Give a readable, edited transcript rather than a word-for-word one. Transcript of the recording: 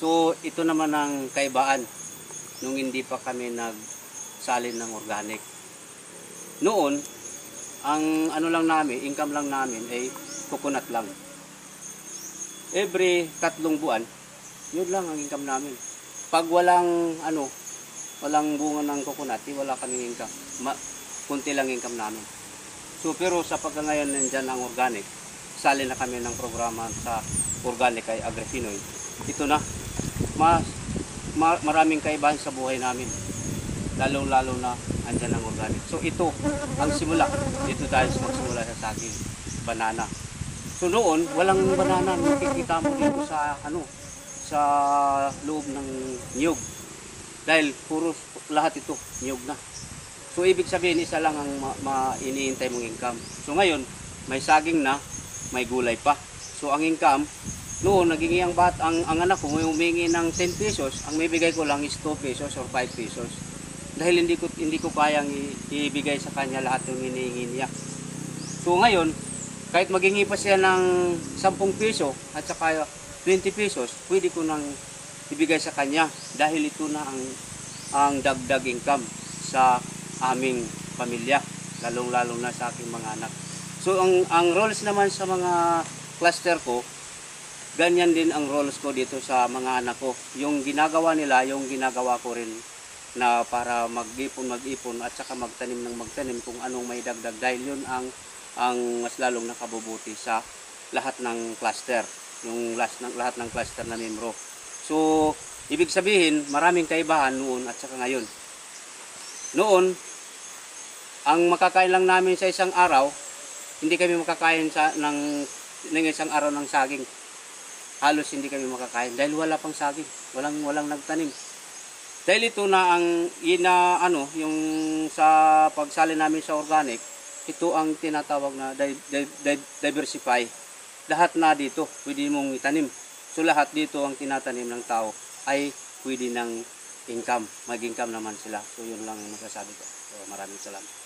So ito naman ang kaibaan nung hindi pa kami nagsalin ng organic. Noon, ang ano lang namin, income lang namin ay coconut lang. Every 3 buwan, yun lang ang income namin. Pag walang walang bunga ng coconut, wala kaming income. Kunti lang income namin. So pero sa pagkangayon nandiyan ang organic, sali na kami ng programa sa organic kay Agrifinoy. Ito na, maraming kaibahan sa buhay namin. Lalo na andyan ang organic. So ito ang simula. Dito tayo magsimula sa saging, banana. So noon, walang banana. Makikita mo dito sa sa loob ng niyog. Dahil puro lahat ito niyog na. So ibig sabihin isa lang ang iniintay mong income. So ngayon, may saging na, may gulay pa. So ang income, noon naging ang anak ko humingi ng 10 pesos, ang may bigay ko lang is 2 pesos or 5 pesos. Dahil hindi ko kayang ibigay sa kanya lahat ng hinihingi niya. So ngayon, kahit maghingi pa siya ng 10 peso at saka 20 pesos, pwede ko nang ibigay sa kanya dahil ito na ang dagdag income sa aming pamilya, lalong-lalo na sa aking mga anak. So ang roles naman sa mga cluster ko, ganyan din ang roles ko dito sa mga anak ko. Yung ginagawa nila, yung ginagawa ko rin na para mag-ipon at saka magtanim kung anong may dagdag dahil yun ang mas lalong nakabubuti sa lahat ng cluster, yung lahat ng cluster na membro. So ibig sabihin maraming kaibahan noon at saka ngayon. Noon ang makakain lang namin sa isang araw, hindi kami makakain ng isang araw ng saging. Halos hindi kami makakain dahil wala pang saging, walang nagtanim. Dahil ito na ang yung sa pagsali namin sa organic, ito ang tinatawag na diversify. Lahat na dito pwede mong itanim. So lahat dito ang tinatanim ng tao ay pwede ng income, mag-income naman sila. So yun lang masasabi ko. So maraming salamat.